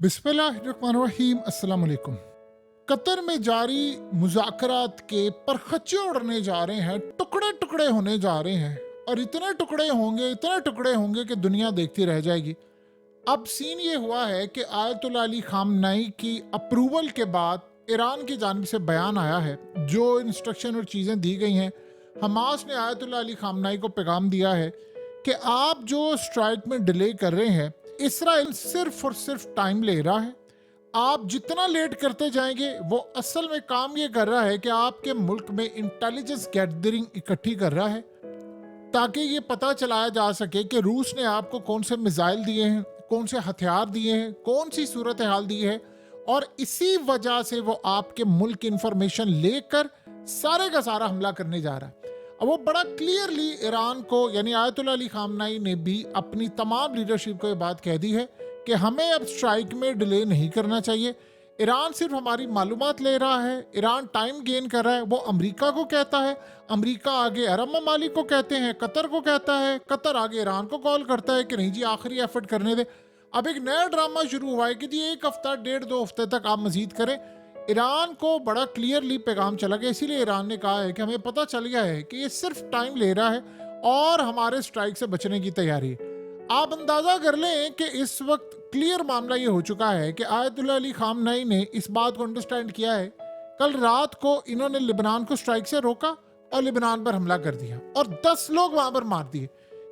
बिस्मिल्लाहिर्रहमानिर्रहीम। अस्सलाम वालेकुम। कतर में जारी मुज़ाकरात के परखच्चे उड़ने जा रहे हैं, टुकड़े टुकड़े होने जा रहे हैं और इतने टुकड़े होंगे कि दुनिया देखती रह जाएगी। अब सीन ये हुआ है कि आयतुल्ला अली खामनाई की अप्रूवल के बाद ईरान की जानिब से बयान आया है, जो इंस्ट्रक्शन और चीज़ें दी गई हैं। हमास ने आयतुल्ला अली खामनाई को पैगाम दिया है कि आप जो स्ट्राइक में डिले कर रहे हैं, इसराइल सिर्फ और सिर्फ टाइम ले रहा है। आप जितना लेट करते जाएंगे, वो असल में काम ये कर रहा है कि आपके मुल्क में इंटेलिजेंस गैदरिंग इकट्ठी कर रहा है, ताकि ये पता चलाया जा सके कि रूस ने आपको कौन से मिसाइल दिए हैं, कौन से हथियार दिए हैं, कौन सी सूरत हाल दी है। और इसी वजह से वो आपके मुल्क की इंफॉर्मेशन लेकर सारे का सारा हमला करने जा रहा है। अब वो बड़ा क्लियरली ईरान को, यानी आयतुल्ला अली खामनाई ने भी अपनी तमाम लीडरशिप को ये बात कह दी है कि हमें अब स्ट्राइक में डिले नहीं करना चाहिए। ईरान सिर्फ हमारी मालूमात ले रहा है, ईरान टाइम गेन कर रहा है। वो अमेरिका को कहता है, अमेरिका आगे अरब ममालिक को कहते हैं, कतर को कहता है, कतर आगे ईरान को कॉल करता है कि नहीं जी आखिरी एफर्ट करने दे। अब एक नया ड्रामा शुरू हुआ है कि जी एक हफ्ता 1.5-2 हफ्ते तक आप मजीद करें। ईरान को बड़ा क्लियरली पैगाम चला गया, इसीलिए ईरान ने कहा है कि हमें पता चल गया है कि ये सिर्फ टाइम ले रहा है और हमारे स्ट्राइक से बचने की तैयारी है। आप अंदाजा कर लें कि इस वक्त क्लियर मामला ये हो चुका है कि आयतुल्ला अली खामनाई ने इस बात को अंडरस्टैंड किया है। कल रात को इन्होंने लिबनान को स्ट्राइक से रोका और लिबनान पर हमला कर दिया और 10 लोग वहां पर मार दिए।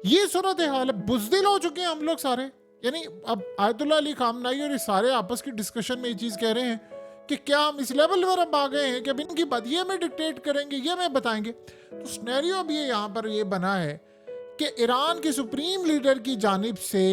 ये सूरत हाल है, बुज़दिल हो चुके हैं हम लोग सारे। यानी अब आयतुल्ला अली खामनाई और ये सारे आपस की डिस्कशन में ये चीज़ कह रहे हैं कि क्या हम इस लेवल पर अब आ गए हैं कि अब इनकी बात ये हमें डिक्टेट करेंगे, ये हमें बताएंगे। तो स्नैरियो भी यहाँ पर ये बना है कि ईरान के सुप्रीम लीडर की जानिब से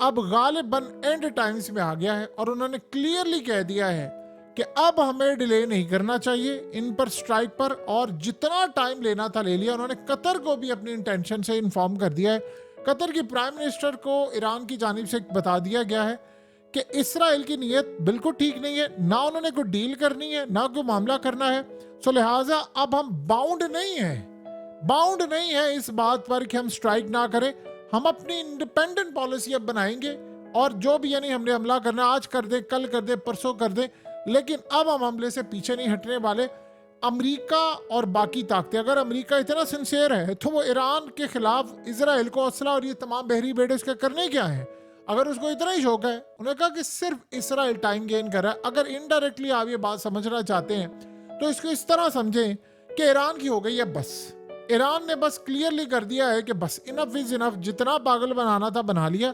अब गालिबन एंड टाइम्स में आ गया है और उन्होंने क्लियरली कह दिया है कि अब हमें डिले नहीं करना चाहिए इन पर स्ट्राइक पर, और जितना टाइम लेना था ले लिया। उन्होंने कतर को भी अपनी इंटेंशन से इन्फॉर्म कर दिया है। कतर की प्राइम मिनिस्टर को ईरान की जानिब से बता दिया गया है कि इसराइल की नीयत बिल्कुल ठीक नहीं है, ना उन्होंने कोई डील करनी है, ना कोई मामला करना है। सो लिहाजा अब हम बाउंड नहीं है इस बात पर कि हम स्ट्राइक ना करें। हम अपनी इंडिपेंडेंट पॉलिसी अब बनाएंगे और जो भी, यानी हमने हमला करना आज कर दे, कल कर दे, परसों कर दे, लेकिन अब हम हमले से पीछे नहीं हटने वाले। अमेरिका और बाकी ताकतें, अगर अमेरिका इतना सिंसियर है तो वो ईरान के खिलाफ इसराइल को असला और ये तमाम बहरी बेड़े उसके करने क्या है। अगर उसको इतना ही शौक है, उन्होंने कहा कि सिर्फ इसराइल टाइम गेन कर रहा है। अगर इनडायरेक्टली आप ये बात समझना चाहते हैं तो इसको इस तरह समझें कि ईरान की हो गई है बस। ईरान ने बस क्लियरली कर दिया है कि बस इनफ इज इनफ, जितना पागल बनाना था बना लिया,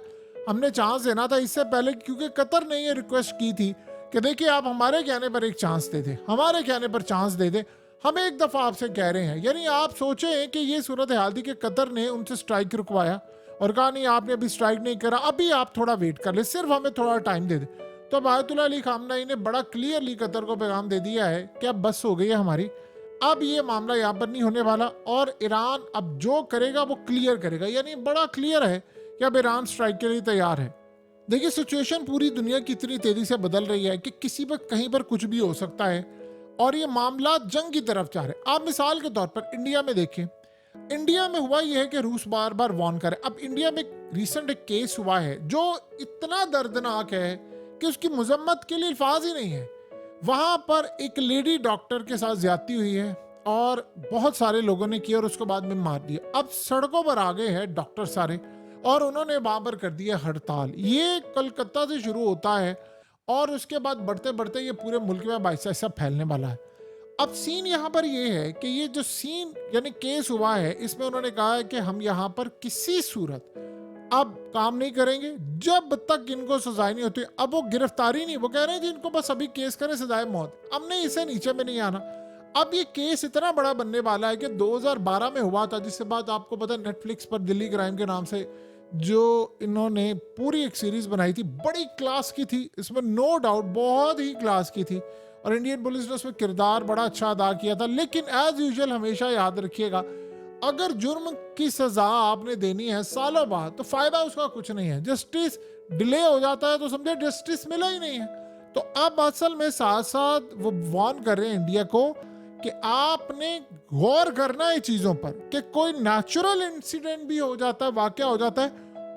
हमने चांस देना था इससे पहले। क्योंकि कतर ने ये रिक्वेस्ट की थी कि देखिए आप हमारे कहने पर एक चांस दे दे, हमारे कहने पर चांस दे दे, हम एक दफ़ा आपसे कह रहे हैं। यानी आप सोचें कि ये सूरत हाल थी कि कतर ने उनसे स्ट्राइक रुकवाया और कहा नहीं आपने अभी स्ट्राइक नहीं करा, अभी आप थोड़ा वेट कर ले, सिर्फ हमें थोड़ा टाइम दे दे। तो अब आयतुल्ला अली खामनाई ने बड़ा क्लियरली कतर को पैगाम दे दिया है कि अब बस हो गई है हमारी, अब ये मामला यहाँ पर नहीं होने वाला और ईरान अब जो करेगा वो क्लियर करेगा। यानी बड़ा क्लियर है कि अब ईरान स्ट्राइक के लिए तैयार है। देखिए सिचुएशन पूरी दुनिया की इतनी तेजी से बदल रही है कि किसी पर कहीं पर कुछ भी हो सकता है और ये मामला जंग की तरफ जा रहे हैं। आप मिसाल के तौर पर इंडिया में देखें, इंडिया में हुआ यह है कि रूस बार बार वार्न करे। अब इंडिया में रिसेंट एक केस हुआ है जो इतना दर्दनाक है कि उसकी मजम्मत के लिए अल्फाज ही नहीं है। वहां पर एक लेडी डॉक्टर के साथ ज्यादती हुई है और बहुत सारे लोगों ने किया और उसको बाद में मार दिया। अब सड़कों पर आ गए हैं डॉक्टर सारे और उन्होंने वहां पर कर दिया हड़ताल। ये कलकत्ता से शुरू होता है और उसके बाद बढ़ते बढ़ते ये पूरे मुल्क में बाईसा ऐसा फैलने वाला है। अब सीन यहाँ पर ये है कि ये जो सीन यानी केस हुआ है, इसमें उन्होंने कहा है कि हम यहाँ पर किसी सूरत अब काम नहीं करेंगे जब तक इनको सजाएं नहीं होती। अब वो गिरफ्तारी नहीं, वो कह रहे हैं जी इनको बस अभी केस करें, सजाए मौत, अब नहीं, इसे नीचे में नहीं आना। अब ये केस इतना बड़ा बनने वाला है कि 2012 में हुआ था, जिसके बाद आपको पता है नेटफ्लिक्स पर दिल्ली क्राइम के नाम से जो इन्होंने पूरी एक सीरीज बनाई थी, बड़ी क्लास की थी, इसमें नो डाउट बहुत ही क्लास की थी और इंडियन पुलिस ने उसमें किरदार बड़ा अच्छा अदा किया था। लेकिन एज यूजुअल हमेशा याद रखिएगा, अगर जुर्म की सजा आपने देनी है सालों बाद तो फायदा उसका कुछ नहीं है। जस्टिस डिले हो जाता है तो समझे जस्टिस मिला ही नहीं है। तो अब असल में साथ साथ वो वार्न कर रहे हैं इंडिया को कि आपने गौर करना है चीजों पर कि कोई नेचुरल इंसिडेंट भी हो जाता है, वाकया हो जाता है,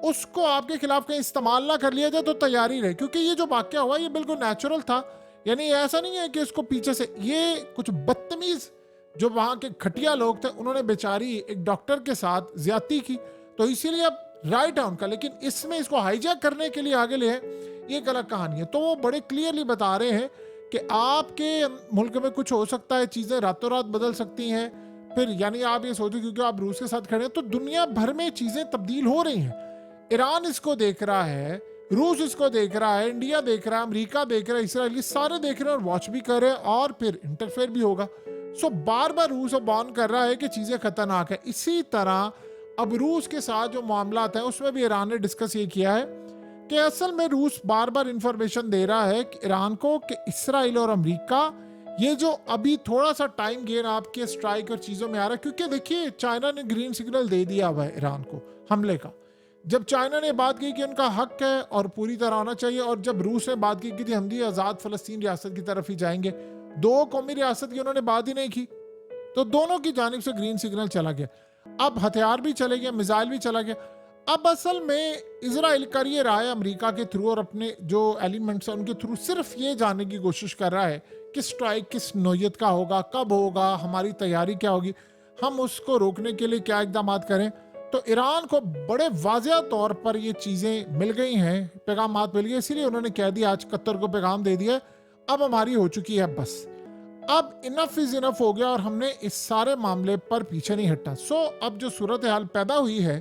उसको आपके खिलाफ कहीं इस्तेमाल ना कर लिया जाए तो तैयारी रहे, क्योंकि ये जो वाकया हुआ ये बिल्कुल नेचुरल था। यानी ऐसा नहीं है कि इसको पीछे से, ये कुछ बदतमीज जो वहां के घटिया लोग थे उन्होंने बेचारी एक डॉक्टर के साथ ज्यादती की, तो इसीलिए अब राइट है उनका, लेकिन इसमें इसको हाईजैक करने के लिए आगे ले हैं, ये एक अलग कहानी है। तो वो बड़े क्लियरली बता रहे हैं कि आपके मुल्क में कुछ हो सकता है, चीजें रातों रात बदल सकती हैं। फिर यानी आप ये सोचो क्योंकि आप रूस के साथ खड़े हैं तो दुनिया भर में चीजें तब्दील हो रही हैं। ईरान इसको देख रहा है, रूस इसको देख रहा है, इंडिया देख रहा है, अमेरिका देख रहा है, इसराइल, सारे देख रहे हैं और वॉच भी कर रहे हैं और फिर इंटरफेयर भी होगा। सो बार बार रूस वार्न कर रहा है कि चीजें खतरनाक है। इसी तरह अब रूस के साथ जो मामलात हैं उसमें भी ईरान ने डिस्कस ये किया है कि असल में रूस बार बार इंफॉर्मेशन दे रहा है कि ईरान को कि इसराइल और अमेरिका ये जो अभी थोड़ा सा टाइम गेन आपके स्ट्राइक और चीजों में आ रहा है, क्योंकि देखिए चाइना ने ग्रीन सिग्नल दे दिया हुआ है ईरान को हमले का। जब चाइना ने बात की कि उनका हक है और पूरी तरह होना चाहिए, और जब रूस ने बात की कि हम भी आजाद फलस्तीन रियासत की तरफ ही जाएंगे, दो कौमी रियासत की उन्होंने बात ही नहीं की, तो दोनों की जानिब से ग्रीन सिग्नल चला गया। अब हथियार भी चले गए, मिसाइल भी चला गया। अब असल में इजराइल कर ये रहा है अमेरिका के थ्रू और अपने जो एलिमेंट्स हैं उनके थ्रू सिर्फ ये जानने की कोशिश कर रहा है कि स्ट्राइक किस नौयत का होगा, कब होगा, हमारी तैयारी क्या होगी, हम उसको रोकने के लिए क्या इकदाम करें। तो ईरान को बड़े वाज़ेह तौर पर ये चीज़ें मिल गई हैं, पैगाम मिल गए, इसीलिए उन्होंने कह दिया, आज कतर को पैगाम दे दिया, अब हमारी हो चुकी है बस, अब इनफ इज इनफ हो गया और हमने इस सारे मामले पर पीछे नहीं हटना। सो अब जो सूरत हाल पैदा हुई है,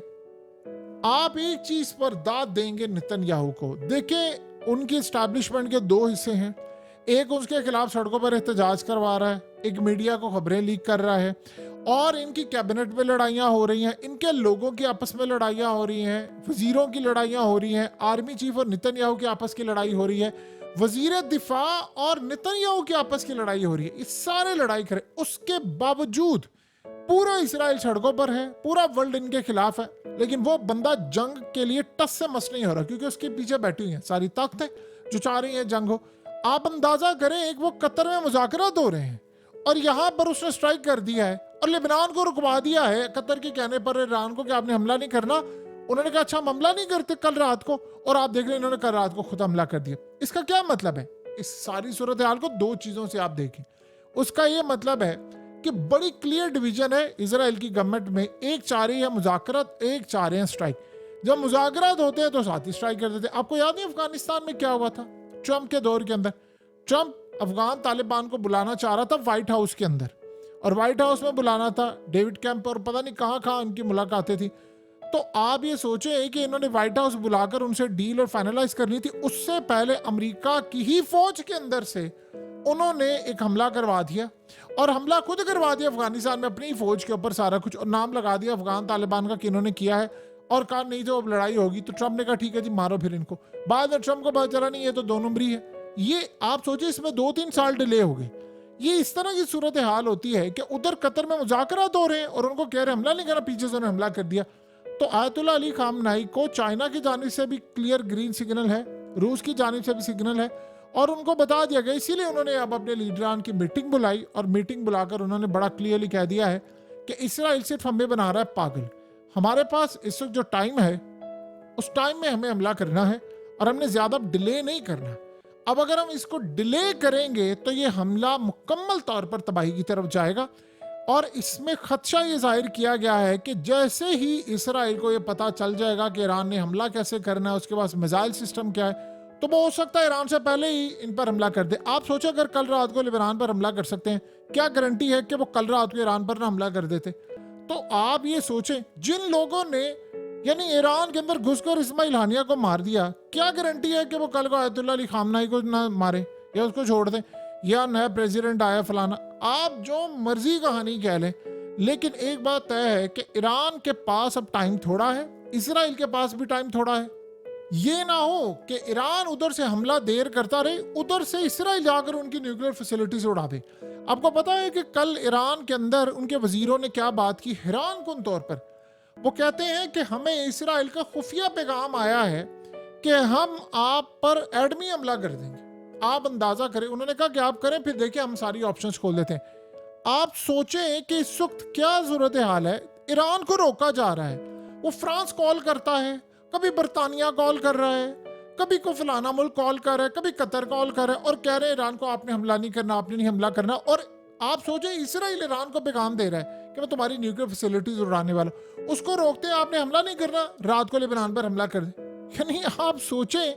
आप एक चीज पर दाद देंगे नेतन्याहू को। देखें उनकी एस्टैब्लिशमेंट के दो हिस्से हैं, एक उसके खिलाफ सड़कों पर एहतजाज करवा रहा है, एक मीडिया को खबरें लीक कर रहा है, और इनकी कैबिनेट में लड़ाइयाँ हो रही हैं, इनके लोगों की आपस में लड़ाइयाँ हो रही हैं, वजीरों की लड़ाइयाँ हो रही हैं, आर्मी चीफ और नेतन्याहू की आपस की लड़ाई हो रही है, वजीर दिफा और नेतन्याहू की आपस की लड़ाई हो रही है। इस सारे लड़ाई करे उसके बावजूद पूरा इसराइल सड़कों पर है, पूरा वर्ल्ड इनके खिलाफ है, लेकिन वो बंदा जंग के लिए टस से मस नहीं हो रहा, क्योंकि उसके पीछे बैठी हुई हैं सारी ताकतें जो चाह रही हैं जंग हो। आप अंदाजा करें, एक वो कतर में मुज़ाकरात हो रहे हैं और यहां पर उसने स्ट्राइक कर दिया है और लेबनान को रुकवा दिया है कतर के कहने पर ईरान को कि आपने हमला नहीं करना। उन्होंने कहा अच्छा हम हमला नहीं करते कल रात को, और आप देख रहे हैं इन्होंने कल रात को खुद हमला कर दिया। इसका क्या मतलब है? इस सारी सूरत हाल को दो चीजों से आप देखें। उसका ये मतलब है कि बड़ी क्लियर डिवीजन है इजराइल की गवर्नमेंट में, एक चाह रही है मुज़ाकरात, एक चाह रहे हैं स्ट्राइक। जब मुज़ाकरात होते हैं तो साथ ही स्ट्राइक कर देते हैं। आपको याद नहीं अफगानिस्तान में क्या हुआ था ट्रंप के दौर के अंदर? ट्रंप अफगान तालिबान को बुलाना चाह रहा था व्हाइट हाउस के अंदर, और व्हाइट हाउस में बुलाना था डेविड कैंप और पता नहीं कहाँ कहाँ उनकी मुलाकातें थी। तो आप ये सोचे कि इन्होंने व्हाइट हाउस बुलाकर उनसे डील और फाइनलाइज करनी थी, उससे पहले अमेरिका की ही फौज के अंदर से उन्होंने एक हमला करवा दिया, और हमला खुद करवा दिया अफगानिस्तान में अपनी ही फौज के ऊपर सारा कुछ, और नाम लगा दिया अफगान तालिबान का कि इन्होंने किया है, और कहा नहीं जो अब लड़ाई होगी तो ट्रंप ने कहा ठीक है जी मारो फिर इनको। बाद में ट्रंप को पता चला नहीं ये तो 2 नंबरी है। ये आप सोचिए इसमें 2-3 साल डिले हो गए। ये इस तरह की सूरत हाल होती है कि उधर कतर में मुज़ाकरात हो रहे हैं और उनको कह रहे हमला नहीं करना, पीछे से उन्होंने हमला कर दिया। तो आयतुल्लाह अली खामनाई को चाइना की जानिब से भी क्लियर ग्रीन सिग्नल है, रूस की जानिब से भी सिग्नल है, और उनको बता दिया गया। इसीलिए उन्होंने अब अपने लीडरान की मीटिंग बुलाई, और मीटिंग बुलाकर उन्होंने बड़ा क्लियरली कह दिया है कि इसराइल सिर्फ हमें बना रहा है पागल। हमारे पास इस वक्त जो टाइम है उस टाइम में हमें हमला करना है और हमने ज्यादा डिले नहीं करना। अब अगर हम इसको डिले करेंगे तो ये हमला मुकम्मल तौर पर तबाही की तरफ जाएगा, और इसमें खदशा ये जाहिर किया गया है कि जैसे ही इसराइल को ये पता चल जाएगा कि ईरान ने हमला कैसे करना है, उसके पास मिसाइल सिस्टम क्या है, तो वो हो सकता है ईरान से पहले ही इन पर हमला कर दे। आप सोचो अगर कल रात को ईरान पर हमला कर सकते हैं, क्या गारंटी है कि वो कल रात को ईरान पर ना हमला कर देते? तो आप ये सोचें, जिन लोगों ने यानी ईरान के अंदर घुसकर इस्माइल हानिया को मार दिया, क्या गारंटी है कि वो कल को आयतुल्लाह अली खामनाई को ना मारे या उसको छोड़ दें, या नया प्रेसिडेंट आया फलाना। आप जो मर्जी कहानी कह लें, लेकिन एक बात तय है कि ईरान के पास अब टाइम थोड़ा है, इसराइल के पास भी टाइम थोड़ा है। ये ना हो कि ईरान उधर से हमला देर करता रहे, उधर से इसराइल जाकर उनकी न्यूक्लियर फैसिलिटीज उड़ा दे। आपको पता है कि कल ईरान के अंदर उनके वजीरों ने क्या बात की हैरान कुन तौर पर? वो कहते हैं कि हमें इसराइल का खुफिया पैगाम आया है कि हम आप पर एडमी हमला कर देंगे। आप अंदाजा करें, उन्होंने कहा कि आप करें फिर देखिए हम सारी ऑप्शंस खोल देते हैं। आप सोचें कि इस वक्त क्या सूरत हाल है, ईरान को रोका जा रहा है। वो फ्रांस कॉल करता है, कभी बरतानिया कॉल कर रहा है, कभी को फलाना मुल्क कॉल कर रहा है, कभी कतर कॉल कर रहा है और कह रहे हैं ईरान को आपने हमला नहीं करना, आपने नहीं हमला करना। और आप सोचें इसराइल ईरान को पैगाम दे रहा है कि मैं तुम्हारी न्यूक्लियर फैसिलिटीज उड़ाने वाला, उसको रोकते हैं आपने हमला नहीं करना, रात को लेबनान पर हमला कर दे। यानी आप सोचें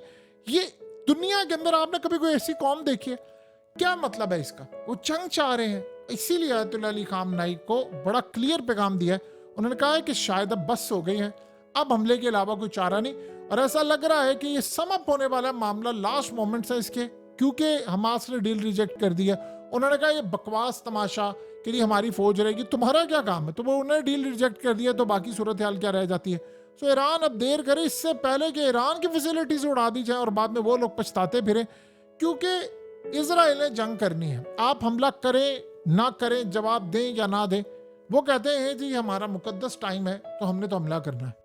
ये दुनिया के अंदर आपने कभी कोई ऐसी कौम देखी है? क्या मतलब है इसका? वो जंग चाह रहे हैं। इसीलिए आयतुल्लाह अली खामनेई को बड़ा क्लियर पैगाम दिया है। उन्होंने कहा है कि शायद अब बस हो गई है, अब हमले के अलावा कोई चारा नहीं। और ऐसा लग रहा है कि ये समअप होने वाला मामला लास्ट मोमेंट्स है इसके, क्योंकि हमास ने डील रिजेक्ट कर दिया। उन्होंने कहा ये बकवास तमाशा कि नहीं हमारी फौज रहेगी, तुम्हारा क्या काम है? तो वो उन्होंने डील रिजेक्ट कर दिया तो बाकी सूरत हाल क्या रह जाती है? सो ईरान अब देर करे इससे पहले कि ईरान की फैसिलिटीज उड़ा दी जाए और बाद में वो लोग पछताते फिरें, क्योंकि इजराइल ने जंग करनी है। आप हमला करें ना करें, जवाब दें या ना दें, वो कहते हैं जी हमारा मुकद्दस टाइम है तो हमने तो हमला करना है।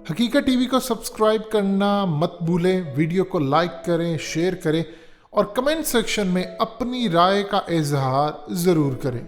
हकीकत टीवी को सब्सक्राइब करना मत भूलें, वीडियो को लाइक करें, शेयर करें और कमेंट सेक्शन में अपनी राय का इजहार जरूर करें।